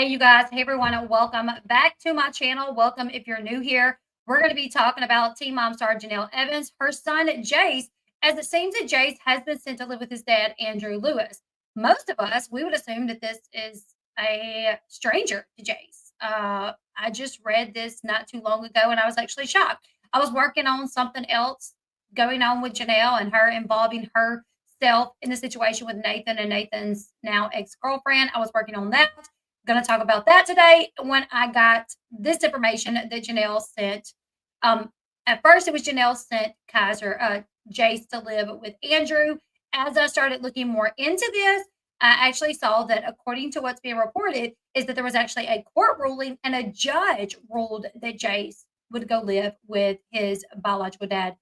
Hey, you guys. Hey, everyone. Welcome back to my channel. Welcome if you're new here. We're going to be talking about Teen Mom star Jenelle Evans, her son Jace, as it seems that Jace has been sent to live with his dad, Andrew Lewis. Most of us, we would assume that this is a stranger to Jace. I just read this not too long ago and I was actually shocked. I was working on something else going on with Jenelle and her involving herself in the situation with Nathan and Nathan's now ex-girlfriend. I was working on that. Going to talk about that today. When I got this information that Jenelle sent, at first it was Jenelle sent Jace to live with Andrew. As I started looking more into this, I actually saw that according to what's being reported is that there was actually a court ruling and a judge ruled that Jace would go live with his biological dad,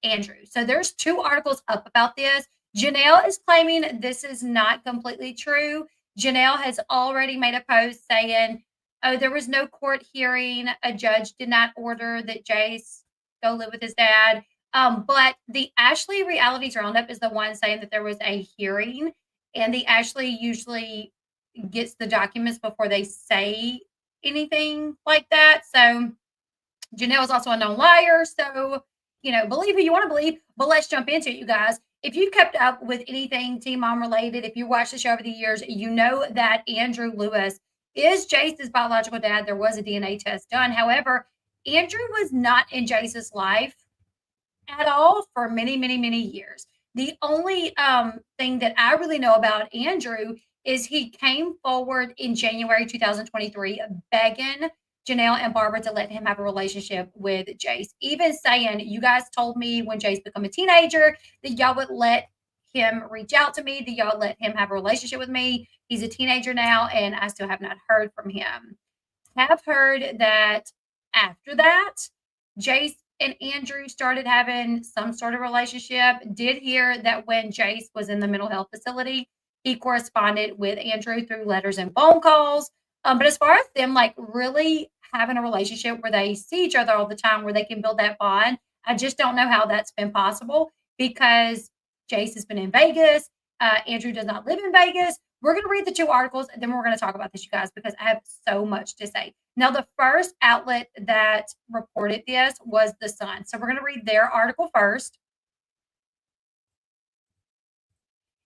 Andrew. So there's two articles up about this. Jenelle is claiming this is not completely true. Jenelle has already made a post saying, oh, there was no court hearing. A judge did not order that Jace go live with his dad. But the Ashley Realities Roundup is the one saying that there was a hearing, and the Ashley usually gets the documents before they say anything like that. So Jenelle is also a known liar. So, believe who you want to believe, but let's jump into it, you guys. If you've kept up with anything Teen Mom related, if you watched the show over the years, you know that Andrew Lewis is Jace's biological dad. There was a DNA test done. However, Andrew was not in Jace's life at all for many, many, many years. The only thing that I really know about Andrew is he came forward in January 2023 begging Jenelle and Barbara to let him have a relationship with Jace, even saying, you guys told me when Jace became a teenager that y'all would let him reach out to me, that y'all let him have a relationship with me. He's a teenager now, and I still have not heard from him. Have heard that after that, Jace and Andrew started having some sort of relationship. Did hear that when Jace was in the mental health facility, he corresponded with Andrew through letters and phone calls. But as far as them like really having a relationship where they see each other all the time, where they can build that bond, I just don't know how that's been possible because Jace has been in Vegas. Andrew does not live in Vegas. We're going to read the two articles and then we're going to talk about this, you guys, because I have so much to say. Now, the first outlet that reported this was The Sun. So we're going to read their article first.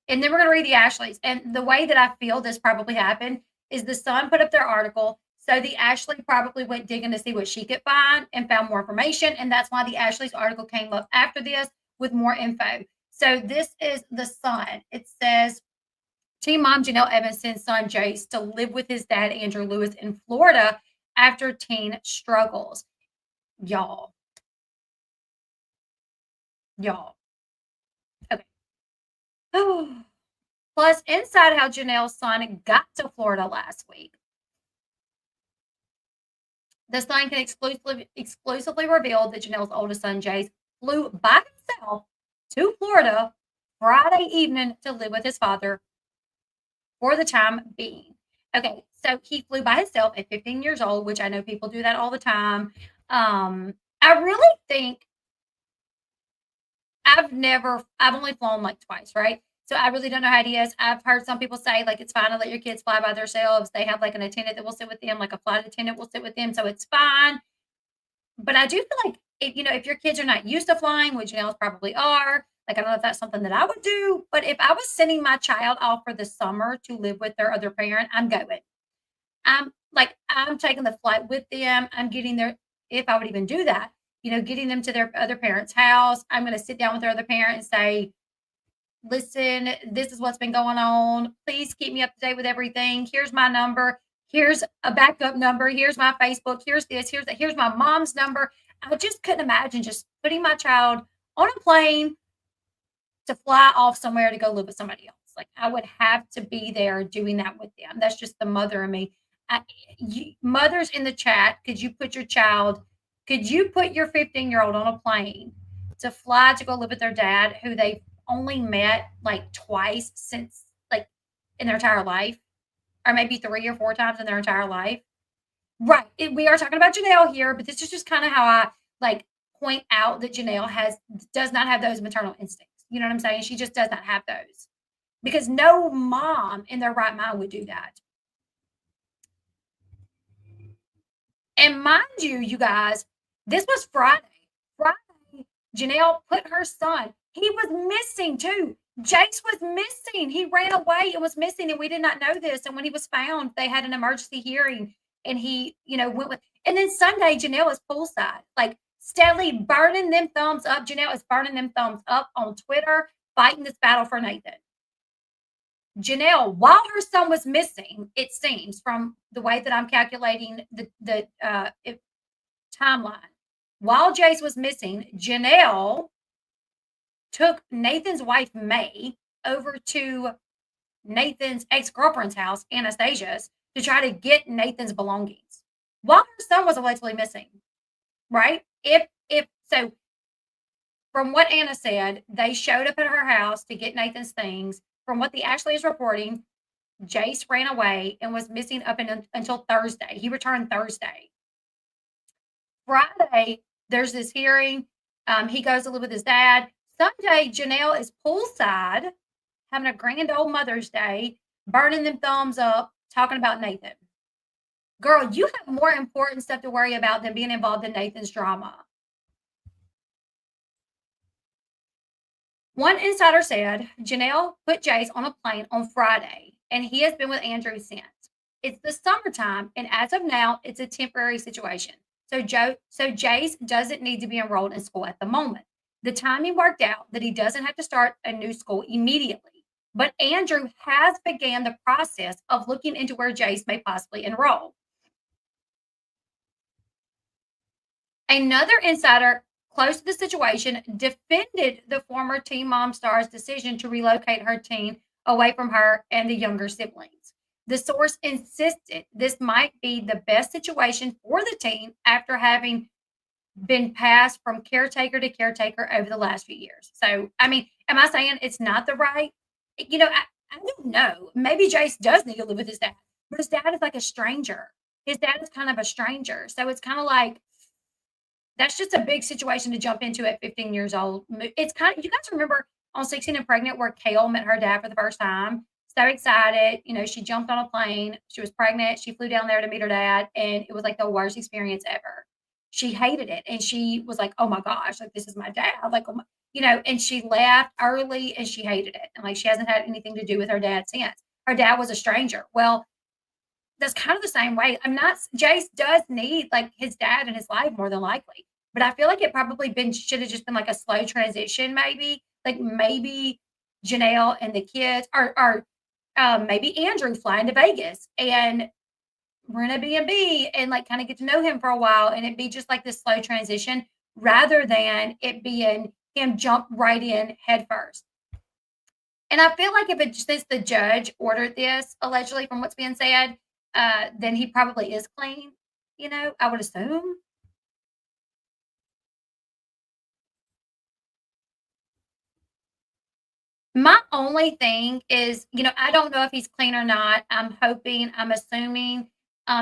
And then we're going to read the Ashleys. And the way that I feel this probably happened is The Sun put up their article. So the Ashley probably went digging to see what she could find and found more information. And that's why the Ashley's article came up after this with more info. So this is The Sun. It says, Teen Mom Jenelle Evans sends son Jace to live with his dad, Andrew Lewis, in Florida after teen struggles. Y'all. Okay. Plus, inside how Jenelle's son got to Florida last week. The Sun can exclusively reveal that Jenelle's oldest son, Jace, flew by himself to Florida Friday evening to live with his father for the time being. Okay, so he flew by himself at 15 years old, which I know people do that all the time. I really think I've only flown like twice, right? So I really don't know how it is. I've heard some people say like it's fine to let your kids fly by themselves. They have like an attendant that will sit with them, like a flight attendant will sit with them, so it's fine. But I do feel like if your kids are not used to flying, which Janelle's probably are, like I don't know if that's something that I would do. But if I was sending my child off for the summer to live with their other parent, I'm going. I'm taking the flight with them. I'm getting there if I would even do that. Getting them to their other parent's house. I'm going to sit down with their other parent and say, listen, this is what's been going on. Please keep me up to date with everything. Here's my number. Here's a backup number. Here's my Facebook. Here's this. Here's that. Here's my mom's number. I just couldn't imagine just putting my child on a plane to fly off somewhere to go live with somebody else. Like I would have to be there doing that with them. That's just the mother in me. Mothers in the chat, could you put your 15-year-old on a plane to fly to go live with their dad who they've only met like twice since like in their entire life, or maybe 3 or 4 times in their entire life? Right. We are talking about Jenelle here, but this is just kind of how I like point out that Jenelle does not have those maternal instincts. You know what I'm saying? She just does not have those because no mom in their right mind would do that. And mind you, you guys, this was Friday. Friday, Jenelle put her son, he was missing too. Jace was missing. He ran away and was missing, and we did not know this. And when he was found, they had an emergency hearing, and he, went with. And then Sunday, Jenelle is poolside, like steadily burning them thumbs up. Jenelle is burning them thumbs up on Twitter, fighting this battle for Nathan. Jenelle, while her son was missing, it seems from the way that I'm calculating the timeline, while Jace was missing, Jenelle took Nathan's wife May over to Nathan's ex-girlfriend's house, Anastasia's, to try to get Nathan's belongings while her son was allegedly missing. Right? If so, from what Anna said, they showed up at her house to get Nathan's things. From what the Ashley is reporting, Jace ran away and was missing until Thursday. He returned Thursday. Friday, there's this hearing. He goes to live with his dad. Sunday, Jenelle is poolside, having a grand old Mother's Day, burning them thumbs up, talking about Nathan. Girl, you have more important stuff to worry about than being involved in Nathan's drama. One insider said Jenelle put Jace on a plane on Friday, and he has been with Andrew since. It's the summertime, and as of now, it's a temporary situation. So Jace doesn't need to be enrolled in school at the moment. The timing worked out that he doesn't have to start a new school immediately. But Andrew has began the process of looking into where Jace may possibly enroll. Another insider close to the situation defended the former Teen Mom star's decision to relocate her teen away from her and the younger siblings. The source insisted this might be the best situation for the teen after having been passed from caretaker to caretaker over the last few years. So, I mean, am I saying it's not the right? I don't know. Maybe Jace does need to live with his dad, but his dad is like a stranger. His dad is kind of a stranger. So it's kind of like, that's just a big situation to jump into at 15 years old. It's kind of, you guys remember on 16 and Pregnant where Kale met her dad for the first time? So excited. She jumped on a plane. She was pregnant. She flew down there to meet her dad, and it was like the worst experience ever. She hated it. And she was like, oh my gosh, like this is my dad. Like, oh my, and she left early and she hated it. And like she hasn't had anything to do with her dad since. Her dad was a stranger. Well, that's kind of the same way. Jace does need like his dad in his life more than likely, but I feel like it probably should have just been like a slow transition, maybe. Like maybe Jenelle and the kids or maybe Andrew flying to Vegas and rent a B&B and like kind of get to know him for a while, and it'd be just like this slow transition rather than it being him jump right in head first. And I feel like since the judge ordered this, allegedly from what's being said, then he probably is clean, I would assume. My only thing is, I don't know if he's clean or not. I'm assuming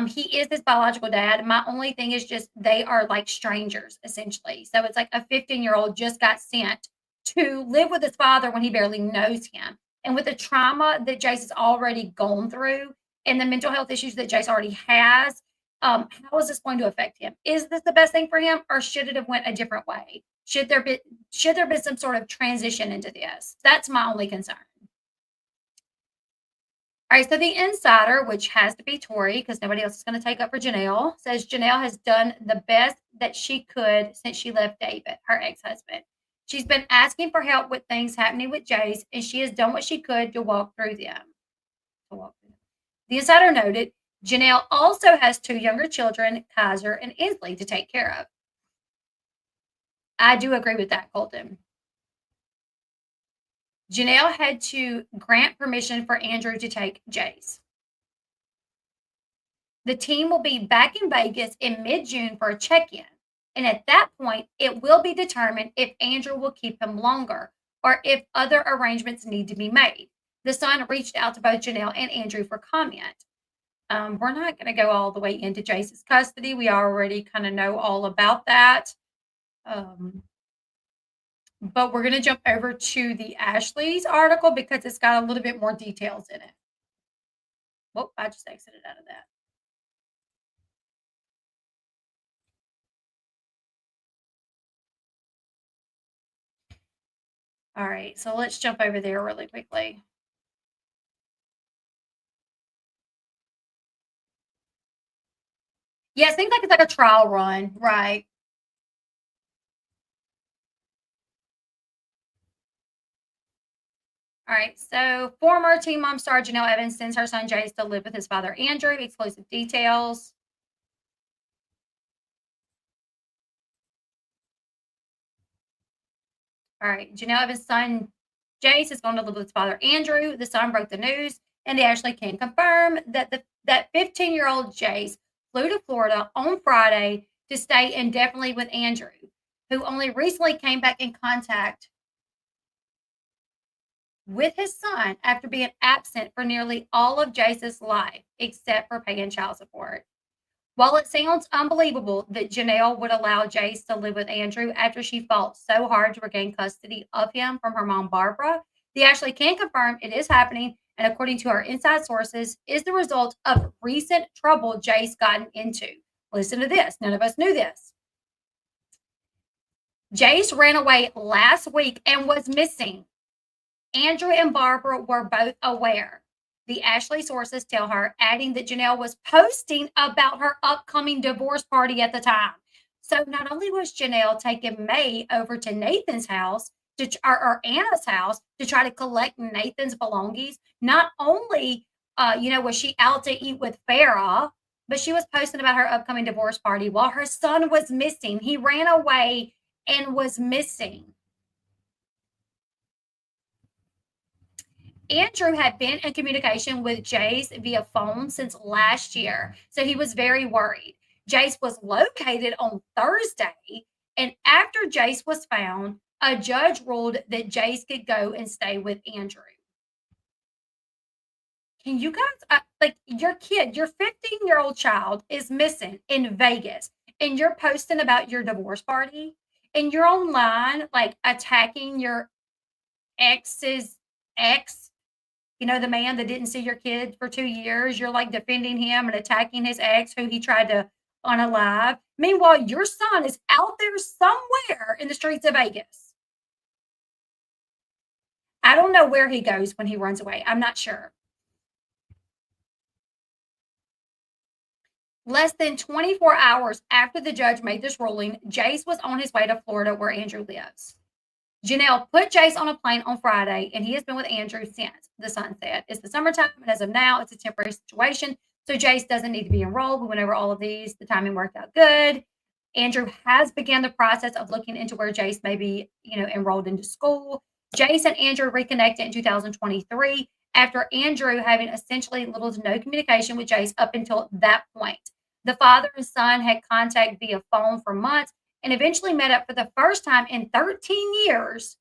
he is his biological dad. My only thing is just they are like strangers, essentially. So it's like a 15-year-old just got sent to live with his father when he barely knows him. And with the trauma that Jace has already gone through and the mental health issues that Jace already has, how is this going to affect him? Is this the best thing for him, or should it have went a different way? Should there be some sort of transition into this? That's my only concern. All right, so the insider, which has to be Tori because nobody else is going to take up for Jenelle, says Jenelle has done the best that she could since she left David, her ex-husband. She's been asking for help with things happening with Jace, and she has done what she could to walk through them. The insider noted Jenelle also has 2 younger children, Kaiser and Inslee, to take care of. I do agree with that, Colton. Jenelle had to grant permission for Andrew to take Jace. The team will be back in Vegas in mid-June for a check-in. And at that point, it will be determined if Andrew will keep him longer or if other arrangements need to be made. The Sun reached out to both Jenelle and Andrew for comment. We're not going to go all the way into Jace's custody. We already kind of know all about that. But we're going to jump over to the Ashley's article because it's got a little bit more details in it. Whoop, I just exited out of that. All right, so let's jump over there really quickly. Yeah, it seems like it's like a trial run, right? All right, so former Teen Mom star Janelle Evans sends her son Jace to live with his father Andrew. Exclusive details. All right, Janelle Evans' son Jace is going to live with his father Andrew. The son broke the news, and they actually can confirm that that 15-year-old Jace flew to Florida on Friday to stay indefinitely with Andrew, who only recently came back in contact with his son after being absent for nearly all of Jace's life, except for paying child support. While it sounds unbelievable that Jenelle would allow Jace to live with Andrew after she fought so hard to regain custody of him from her mom, Barbara, they actually can confirm it is happening. And according to our inside sources, is the result of recent trouble Jace gotten into. Listen to this. None of us knew this. Jace ran away last week and was missing. Andrew and Barbara were both aware. The Ashley sources tell her, adding that Jenelle was posting about her upcoming divorce party at the time. So not only was Jenelle taking May over to Nathan's house, or Anna's house, to try to collect Nathan's belongings, not only was she out to eat with Farah, but she was posting about her upcoming divorce party while her son was missing. He ran away and was missing. Andrew had been in communication with Jace via phone since last year, so he was very worried. Jace was located on Thursday, and after Jace was found, a judge ruled that Jace could go and stay with Andrew. Can you guys, like your kid, your 15-year-old child is missing in Vegas, and you're posting about your divorce party, and you're online, like attacking your ex's ex, the man that didn't see your kid for 2 years, you're like defending him and attacking his ex who he tried to unalive. Meanwhile, your son is out there somewhere in the streets of Vegas. I don't know where he goes when he runs away. I'm not sure. Less than 24 hours after the judge made this ruling, Jace was on his way to Florida where Andrew lives. Janelle put Jace on a plane on Friday, and he has been with Andrew since, the Sun said. It's the summertime, and as of now, it's a temporary situation, so Jace doesn't need to be enrolled. We went over all of these. The timing worked out good. Andrew has begun the process of looking into where Jace may be, enrolled into school. Jace and Andrew reconnected in 2023 after Andrew having essentially little to no communication with Jace up until that point. The father and son had contact via phone for months and eventually met up for the first time in 13 years,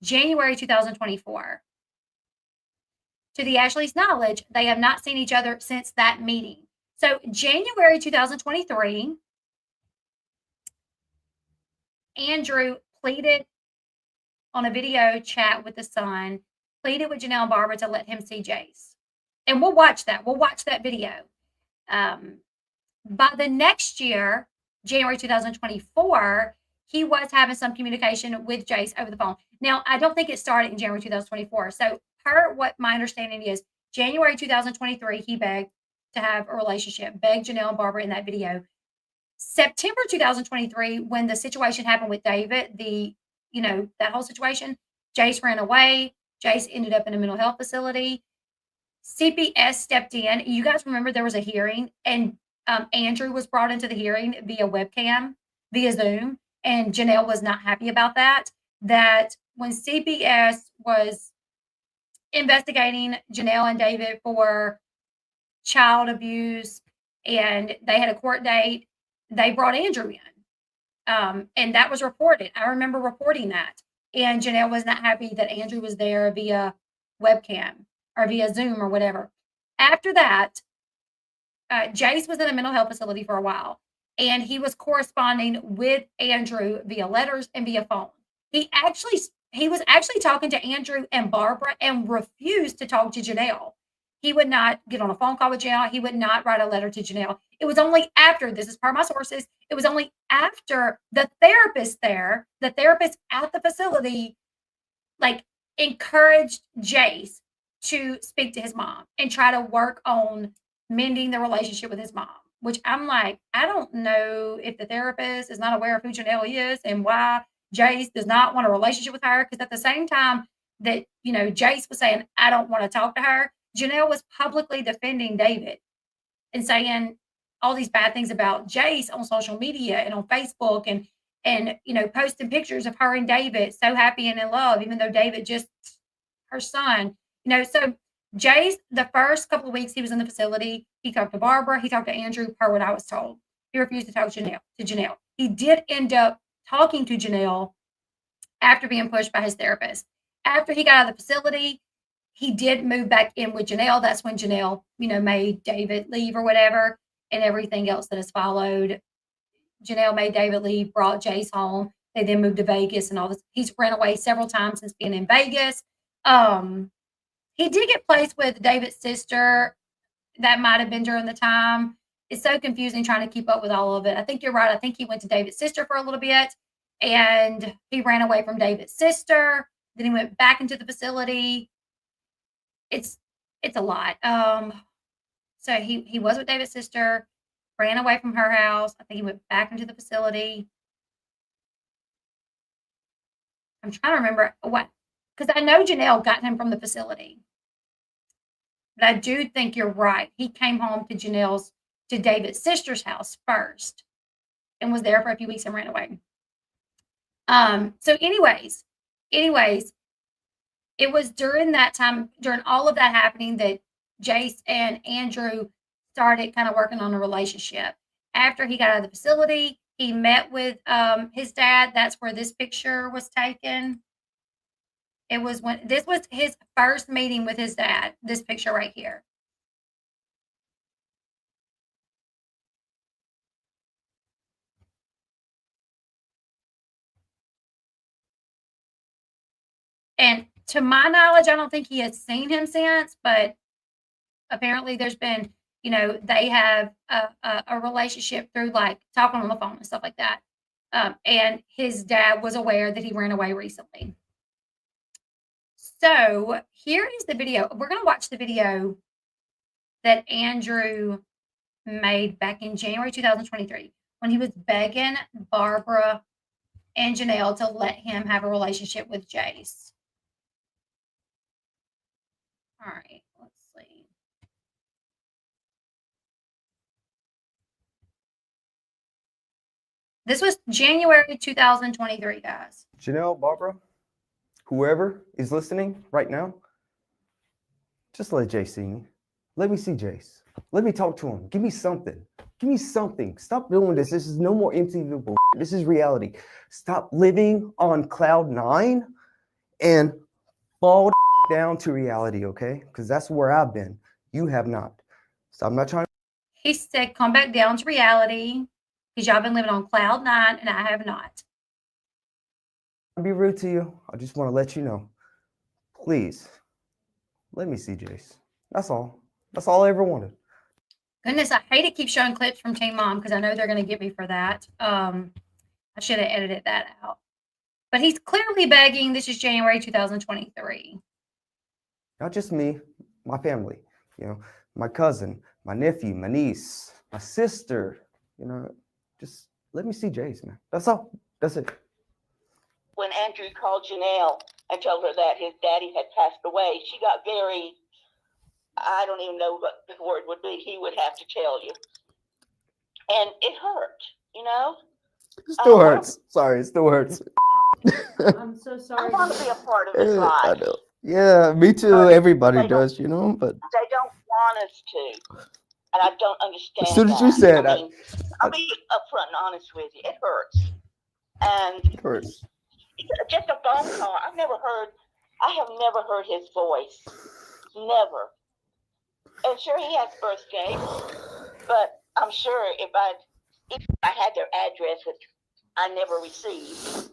January 2024. To the Ashley's knowledge, they have not seen each other since that meeting. So, January 2023, Andrew pleaded on a video chat with the son, pleaded with Janelle and Barbara to let him see Jace. And we'll watch that. We'll watch that video. By the next year, January 2024, he was having some communication with Jace over the phone. Now, I don't think it started in January 2024. So, what my understanding is, January 2023, he begged to have a relationship, begged Janelle and Barbara in that video. September 2023, when the situation happened with David, that whole situation, Jace ran away. Jace ended up in a mental health facility. CPS stepped in. You guys remember there was a hearing, and Andrew was brought into the hearing via webcam, via Zoom, and Janelle was not happy about that. That when CPS was investigating Janelle and David for child abuse and they had a court date, they brought Andrew in. And that was reported. I remember reporting that. And Janelle was not happy that Andrew was there via webcam or via Zoom or whatever. After that, Jace was in a mental health facility for a while, and he was corresponding with Andrew via letters and via phone. He was actually talking to Andrew and Barbara and refused to talk to Janelle. He would not get on a phone call with Janelle. He would not write a letter to Janelle. It was only after, this is part of my sources, it was only after the therapist at the facility like encouraged Jace to speak to his mom and try to work on mending the relationship with his mom, which I'm like, I don't know if the therapist is not aware of who Jenelle is and why Jace does not want a relationship with her. Because at the same time that, Jace was saying, I don't want to talk to her, Jenelle was publicly defending David and saying all these bad things about Jace on social media and on Facebook and posting pictures of her and David so happy and in love, even though David just her son. So Jace, the first couple of weeks he was in the facility, he talked to Barbara, he talked to Andrew, per what I was told. He refused to talk to Jenelle. He did end up talking to Jenelle after being pushed by his therapist. After he got out of the facility, he did move back in with Jenelle. That's when Jenelle, made David leave or whatever, and everything else that has followed. Jenelle made David leave, brought Jace home. They then moved to Vegas and all this. He's ran away several times since being in Vegas. He did get placed with David's sister. That might have been during the time. It's so confusing trying to keep up with all of it. I think you're right. I think he went to David's sister for a little bit, and he ran away from David's sister. Then he went back into the facility. It's a lot. So he was with David's sister, ran away from her house. I think he went back into the facility. I'm trying to remember what, because I know Jenelle got him from the facility. But I do think you're right. He came home to David's sister's house first and was there for a few weeks and ran away. So anyways, it was during that time, during all of that happening, that Jace and Andrew started kind of working on a relationship. After he got out of the facility, he met with his dad. That's where this picture was taken. This was his first meeting with his dad, this picture right here. And to my knowledge, I don't think he has seen him since, but apparently there's been, they have a relationship through like talking on the phone and stuff like that. And his dad was aware that he ran away recently. So here is the video. We're going to watch the video that Andrew made back in January 2023 when he was begging Barbara and Jenelle to let him have a relationship with Jace. All right, let's see. This was January 2023, guys. Jenelle, Barbara, whoever is listening right now, just let Jace see me. Let me see Jace. Let me talk to him. Give me something. Give me something. Stop doing this. This is no more MTV bullshit. This is reality. Stop living on cloud 9 and fall down to reality, okay? Because that's where I've been. You have not. So I'm not trying. He said, come back down to reality because y'all been living on cloud 9 and I have not. I'll be rude to you. I just want to let you know. Please, let me see Jace. That's all. That's all I ever wanted. Goodness, I hate to keep showing clips from Teen Mom because I know they're going to get me for that. I should have edited that out. But he's clearly begging. This is January 2023. Not just me, my family, my cousin, my nephew, my niece, my sister, just let me see Jace, man. That's all. That's it. When Andrew called Jenelle and told her that his daddy had passed away, she got very, I don't even know what the word would be. He would have to tell you. And it hurt, It still hurts. Sorry, it still hurts. I'm so sorry. I want to be a part of his life. I know. Yeah, me too. Everybody does, but they don't want us to. And I don't understand. As soon as you said, I'll be upfront and honest with you. It hurts. And it hurts. Just a phone call. I have never heard his voice. Never. And sure, he has birthdays, but I'm sure if I had their address, which I never received,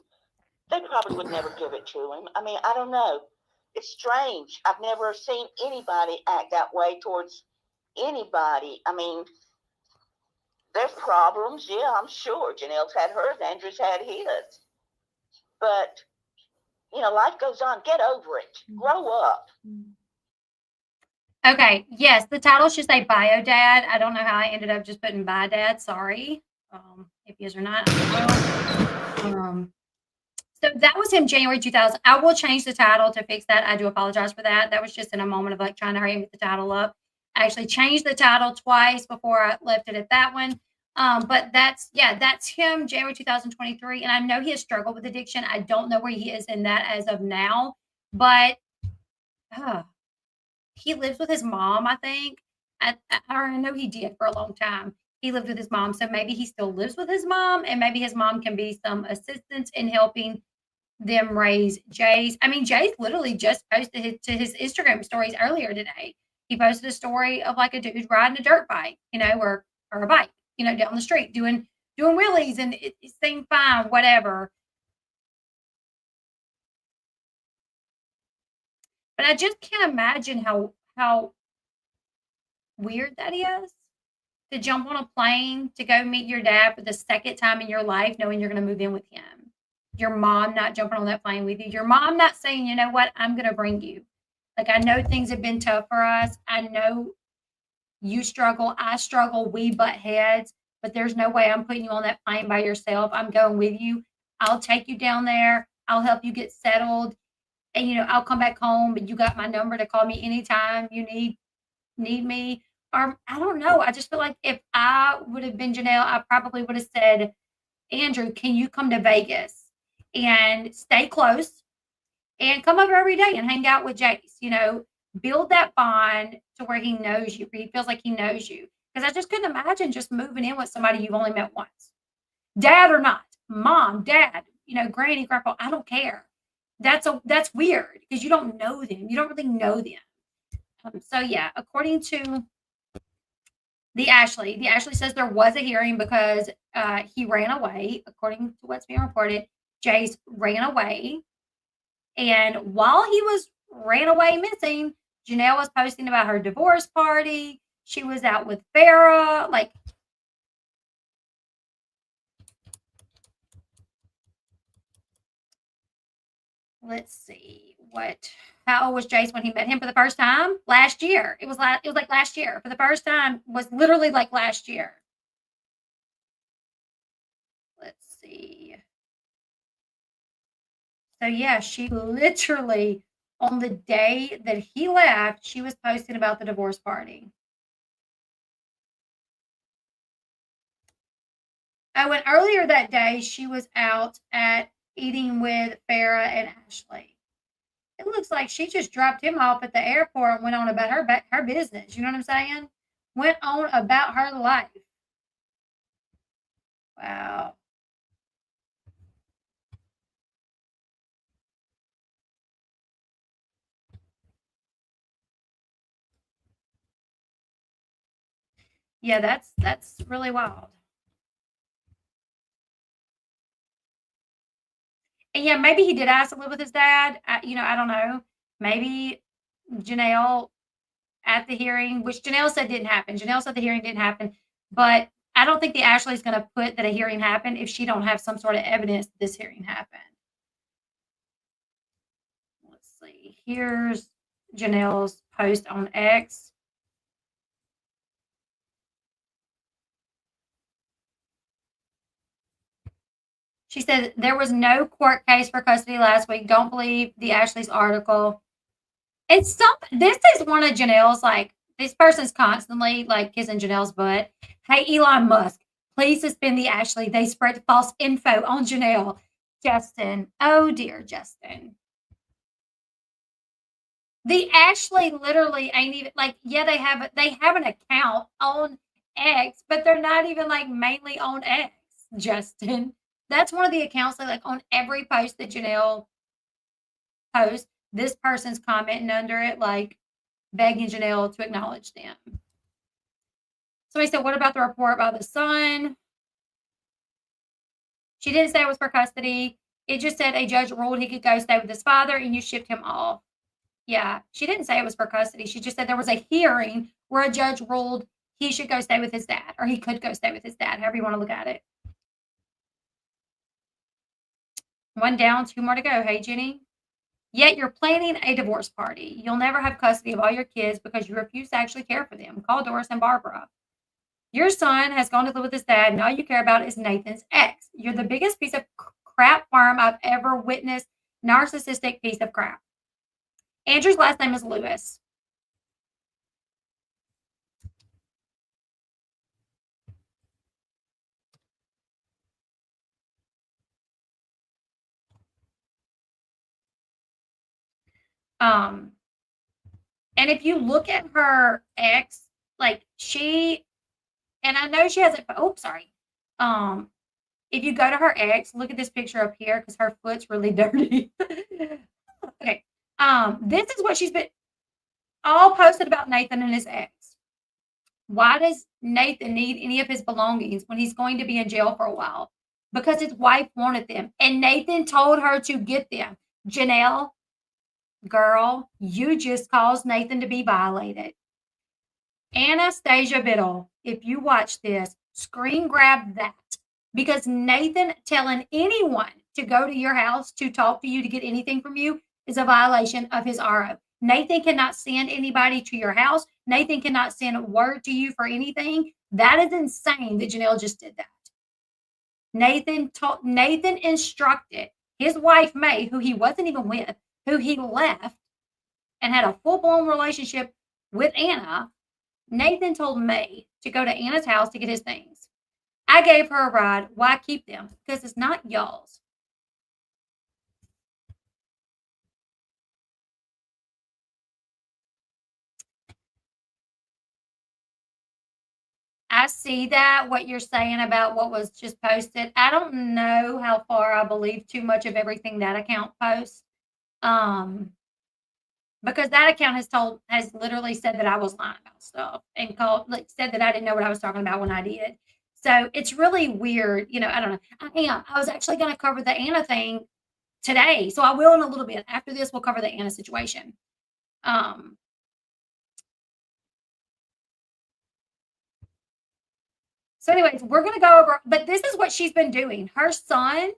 they probably would never give it to him. I mean, I don't know. It's strange. I've never seen anybody act that way towards anybody. I mean, there's problems. Yeah, I'm sure. Janelle's had hers. Andrew's had his. But life goes on. Get over it. Grow up. Okay. Yes, the title should say Bio Dad. I don't know how I ended up just putting Bio Dad. Sorry. If he is or not. So that was him January 2000. I will change the title to fix that. I do apologize for that. That was just in a moment of like trying to hurry and get the title up. I actually changed the title twice before I left it at that one. But that's him January 2023. And I know he has struggled with addiction. I don't know where he is in that as of now, but he lives with his mom, I think. I know he did for a long time. He lived with his mom. So maybe he still lives with his mom, and maybe his mom can be some assistance in helping them raise Jace. I mean, Jace literally just posted his Instagram stories earlier today. He posted a story of like a dude riding a dirt bike, or a bike, down the street doing wheelies, and it seemed fine, whatever. But I just can't imagine how weird that is to jump on a plane to go meet your dad for the second time in your life, knowing you're going to move in with him. Your mom not jumping on that plane with you. Your mom not saying, you know what, I'm going to bring you. Like, I know things have been tough for us. I know you struggle. I struggle. We butt heads. But there's no way I'm putting you on that plane by yourself. I'm going with you. I'll take you down there. I'll help you get settled. And, I'll come back home. But you got my number to call me anytime you need me. Or I don't know. I just feel like if I would have been Jenelle, I probably would have said, Andrew, can you come to Vegas and stay close and come over every day and hang out with Jace? Build that bond to where he knows you, where he feels like he knows you. Because I just couldn't imagine just moving in with somebody you've only met once. Dad or not, mom, dad, granny, grandpa, I don't care. That's weird because you don't know them. You don't really know them. So yeah, according to the Ashley says there was a hearing because he ran away. According to what's being reported, Jace ran away. And while he ran away missing, Jenelle was posting about her divorce party. She was out with Farrah. Like, let's see how old was Jace when he met him for the first time? Last year. It was like last year. For the first time was literally like last year. Let's see. So yeah, she literally on the day that he left, she was posting about the divorce party. Oh, and earlier that day, she was out at eating with Farrah and Ashley. It looks like she just dropped him off at the airport and went on about her business. You know what I'm saying? Went on about her life. Wow. Yeah, that's really wild. And yeah, maybe he did ask to live with his dad. I don't know. Maybe Jenelle at the hearing, which Jenelle said didn't happen. Jenelle said the hearing didn't happen, but I don't think the Ashley's going to put that a hearing happened if she don't have some sort of evidence that this hearing happened. Let's see. Here's Jenelle's post on X. She said there was no court case for custody last week. Don't believe the Ashley's article. This is one of Jenelle's, like, this person's constantly like kissing Jenelle's butt. Hey, Elon Musk, please suspend the Ashley. They spread false info on Jenelle. Justin. Oh dear, Justin. The Ashley literally ain't even like, yeah, they have an account on X, but they're not even like mainly on X, Justin. That's one of the accounts that like on every post that Jenelle posts, this person's commenting under it, like begging Jenelle to acknowledge them. Somebody said, what about the report by the son? She didn't say it was for custody. It just said a judge ruled he could go stay with his father and you shipped him off. Yeah, she didn't say it was for custody. She just said there was a hearing where a judge ruled he should go stay with his dad, or he could go stay with his dad, however you want to look at it. 1 down, 2 more to go. Hey, Jenny. Yet you're planning a divorce party. You'll never have custody of all your kids because you refuse to actually care for them. Call Doris and Barbara. Your son has gone to live with his dad, and all you care about is Nathan's ex. You're the biggest piece of crap farm I've ever witnessed. Narcissistic piece of crap. Andrew's last name is Lewis. And if you look at her ex, like and I know she hasn't, oh, sorry. If you go to her ex, look at this picture up here because her foot's really dirty. Okay. This is what she's been all posted about Nathan and his ex. Why does Nathan need any of his belongings when he's going to be in jail for a while? Because his wife wanted them, and Nathan told her to get them. Jenelle, girl, you just caused Nathan to be violated. Anastasia Biddle, if you watch this, screen grab that. Because Nathan telling anyone to go to your house to talk to you to get anything from you is a violation of his RO. Nathan cannot send anybody to your house. Nathan cannot send a word to you for anything. That is insane that Jenelle just did that. Nathan instructed his wife, May, who he wasn't even with, who he left and had a full-blown relationship with Anna. Nathan told May to go to Anna's house to get his things. I gave her a ride. Why keep them? Because it's not y'all's. I see that, what you're saying about what was just posted. I don't know how far I believe too much of everything that account posts. Because that account has literally said that I was lying about stuff and said that I didn't know what I was talking about when I did. So it's really weird. I don't know. I was actually going to cover the Anna thing today. So I will in a little bit. After this, we'll cover the Anna situation. So anyways, we're going to go over, but this is what she's been doing. Her son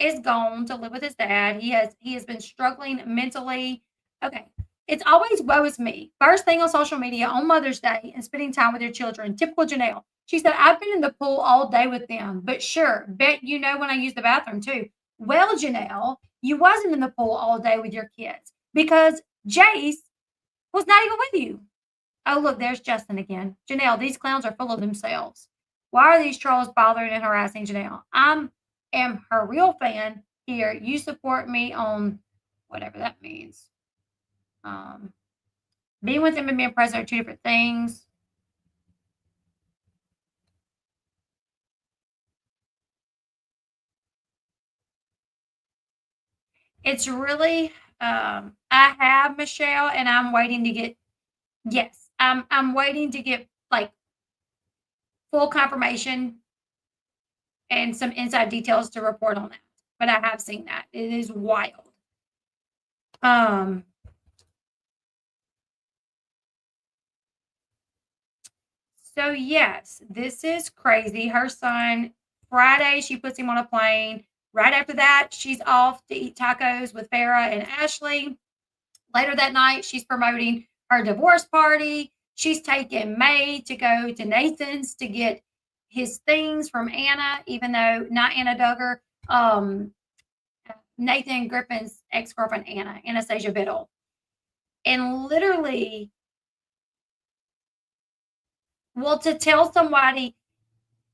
is gone to live with his dad. He has been struggling mentally. Okay. It's always woe is me. First thing on social media on Mother's Day and spending time with your children. Typical Jenelle. She said, I've been in the pool all day with them, but sure, bet you know when I use the bathroom too. Well, Jenelle, you wasn't in the pool all day with your kids because Jace was not even with you. Oh, look, there's Justin again. Jenelle, these clowns are full of themselves. Why are these trolls bothering and harassing Jenelle? I am her real fan here. You support me on whatever that means. Being with him and being present are two different things. It's really, I have Michelle, and I'm waiting to get. Yes, I'm waiting to get like full confirmation and some inside details to report on that. But I have seen that. It is wild. So yes, this is crazy. Her son, Friday, she puts him on a plane. Right after that, she's off to eat tacos with Farrah and Ashley. Later that night, she's promoting her divorce party. She's taking May to go to Nathan's to get his things from Anna, even though not Anna Duggar, Nathan Griffin's ex-girlfriend, Anastasia Biddle. And literally, well, to tell somebody,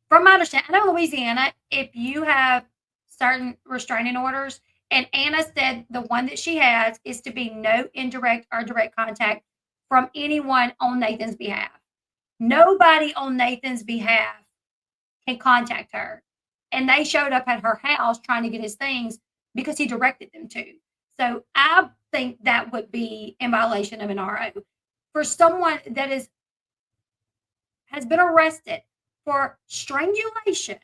from my understanding, I know Louisiana, if you have certain restraining orders, and Anna said the one that she has is to be no indirect or direct contact from anyone on Nathan's behalf. Nobody on Nathan's behalf can contact her. And they showed up at her house trying to get his things because he directed them to. So I think that would be in violation of an RO. For someone that has been arrested for strangulation,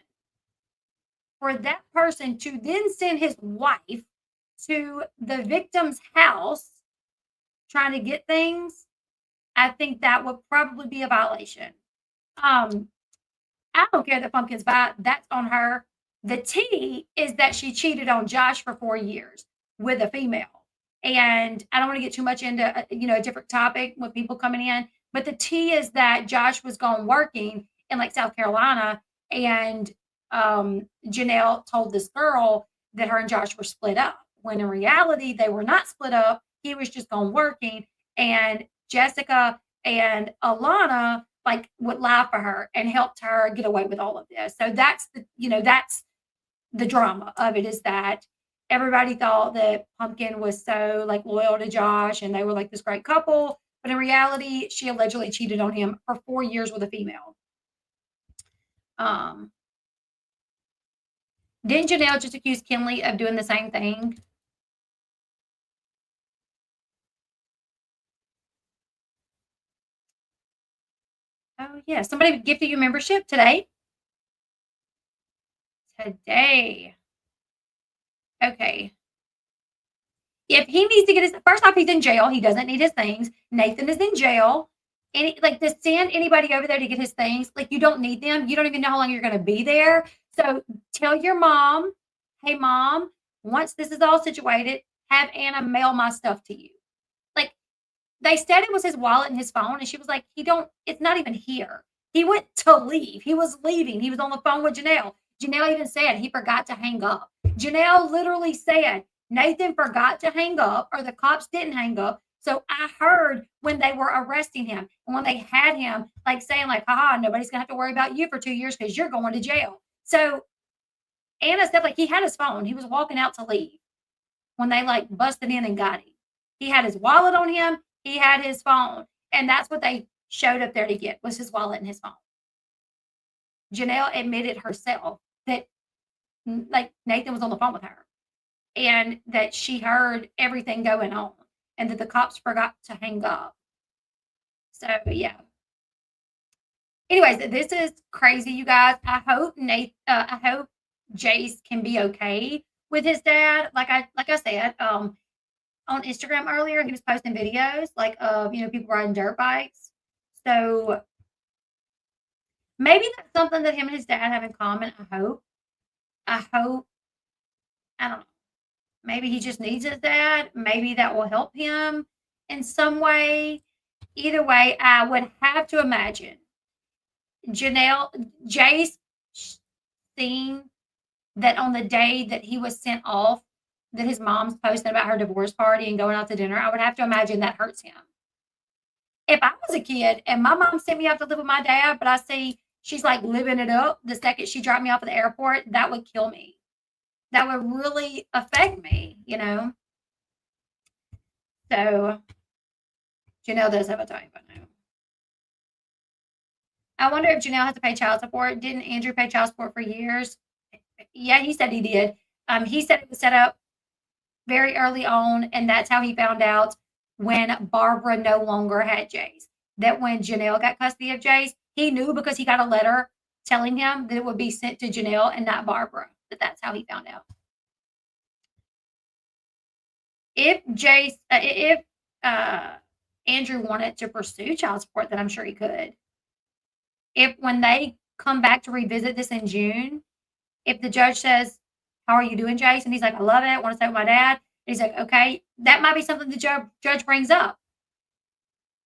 for that person to then send his wife to the victim's house trying to get things, I think that would probably be a violation. I don't care that Pumpkin's bi, that's on her. The T is that she cheated on Josh for 4 years with a female. And I don't want to get too much into, a different topic with people coming in. But the tea is that Josh was gone working in like South Carolina, and Jenelle told this girl that her and Josh were split up. When in reality, they were not split up. He was just gone working, and Jessica and Alana like would lie for her and helped her get away with all of this. So that's the drama of it, is that everybody thought that Pumpkin was so like loyal to Josh and they were like this great couple. But in reality, she allegedly cheated on him for 4 years with a female. Um, didn't Jenelle just accuse Kinley of doing the same thing? Oh, yeah. Somebody gifted you membership today. Okay. If he needs to get his, first off, he's in jail. He doesn't need his things. Nathan is in jail. Like to send anybody over there to get his things, like you don't need them. You don't even know how long you're going to be there. So tell your mom, hey, mom, once this is all situated, have Anna mail my stuff to you. Like they said it was his wallet and his phone. And she was like, it's not even here. He went to leave. He was leaving. He was on the phone with Jenelle. Jenelle even said he forgot to hang up. Janelle literally said Nathan forgot to hang up, or the cops didn't hang up. So I heard when they were arresting him and when they had him, like saying, like, haha, nobody's gonna have to worry about you for 2 years because you're going to jail. So Anna said, like, he had his phone. He was walking out to leave when they like busted in and got him. He had his wallet on him, he had his phone, and that's what they showed up there to get, was his wallet and his phone. Jenelle admitted herself that like Nathan was on the phone with her and that she heard everything going on and that the cops forgot to hang up. So yeah. Anyways, this is crazy, you guys. I hope Jace can be okay with his dad. Like I said, on Instagram earlier, he was posting videos like of people riding dirt bikes. So maybe that's something that him and his dad have in common. I hope. I don't know. Maybe he just needs his dad. Maybe that will help him in some way. Either way, I would have to imagine Jace seeing that on the day that he was sent off, that his mom's posting about her divorce party and going out to dinner. I would have to imagine that hurts him. If I was a kid and my mom sent me out to live with my dad, but I see she's like living it up the second she dropped me off at the airport, that would kill me. That would really affect me, So Jenelle does have a type, I know. I wonder if Jenelle has to pay child support. Didn't Andrew pay child support for years? Yeah, he said he did. He said it was set up very early on, and that's how he found out when Barbara no longer had Jace. That when Jenelle got custody of Jace, he knew because he got a letter telling him that it would be sent to Jenelle and not Barbara. That's how he found out. If Andrew wanted to pursue child support, then I'm sure he could. If when they come back to revisit this in June, if the judge says, how are you doing, Jace? And he's like, I love it. I want to stay with my dad. And he's like, okay, that might be something the judge brings up.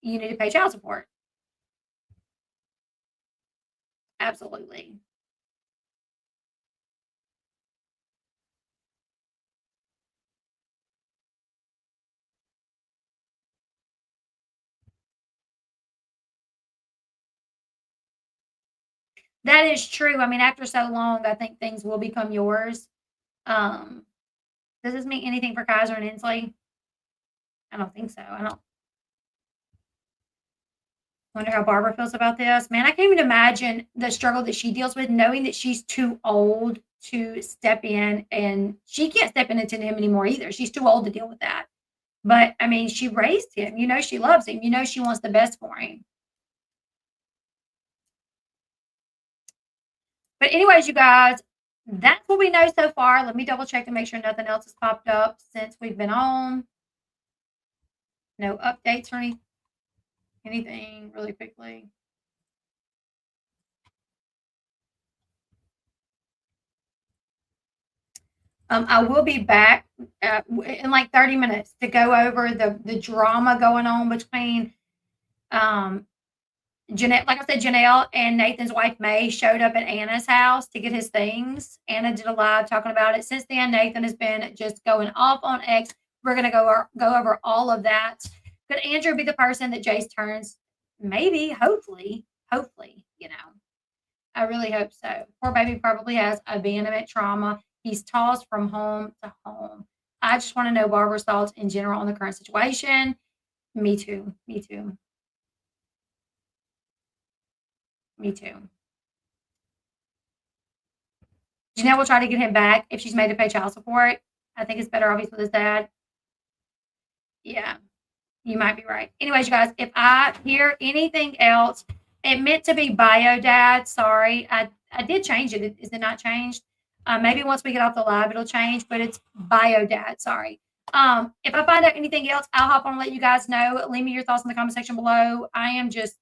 You need to pay child support. Absolutely. That is true. I mean, after so long, I think things will become yours. Does this mean anything for Kaiser and Inslee? I don't think so. I don't wonder how Barbara feels about this. Man, I can't even imagine the struggle that she deals with, knowing that she's too old to step in, and she can't step into him anymore either. She's too old to deal with that. But I mean, she raised him. She loves him. She wants the best for him. But anyways, you guys, that's what we know so far. Let me double check to make sure nothing else has popped up since we've been on. No updates or anything really quickly. I will be back in like 30 minutes to go over the drama going on between Jenelle. Like I said, Jenelle and Nathan's wife May showed up at Anna's house to get his things. Anna did a live talking about it. Since then, Nathan has been just going off on X. We're gonna go over all of that. Could Andrew be the person that Jace turns? Maybe, hopefully, you know. I really hope so. Poor baby probably has abandonment trauma. He's tossed from home to home. I just want to know Barbara's thoughts in general on the current situation. Me too. Me too. Me too. Janelle will try to get him back if she's made to pay child support. I think it's better off he's with his dad. Yeah, you might be right. Anyways, you guys, if I hear anything else, it meant to be bio dad. Sorry, I did change it. Is it not changed? Maybe once we get off the live, it'll change, but it's bio dad. Sorry. If I find out anything else, I'll hop on and let you guys know. Leave me your thoughts in the comment section below. I am just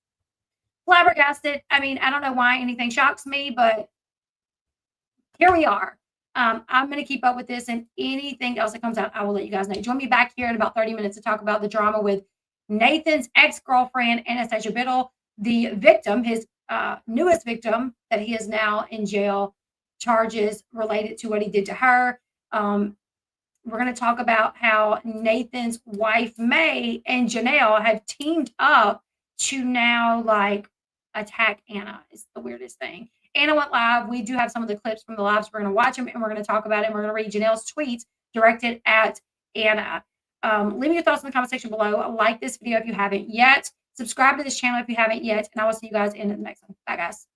flabbergasted. I mean, I don't know why anything shocks me, but here we are. I'm going to keep up with this, and anything else that comes out, I will let you guys know. Join me back here in about 30 minutes to talk about the drama with Nathan's ex-girlfriend, Anastasia Biddle, the victim, his newest victim, that he is now in jail, charges related to what he did to her. We're going to talk about how Nathan's wife, May, and Jenelle have teamed up to now, like, attack Anna. It's the weirdest thing. Anna went live. We do have some of the clips from the lives. We're going to watch them, and we're going to talk about it, and we're going to read Janelle's tweets directed at Anna. Leave me your thoughts in the comment section below. Like this video if you haven't yet. Subscribe to this channel if you haven't yet, and I will see you guys in the next one. Bye, guys.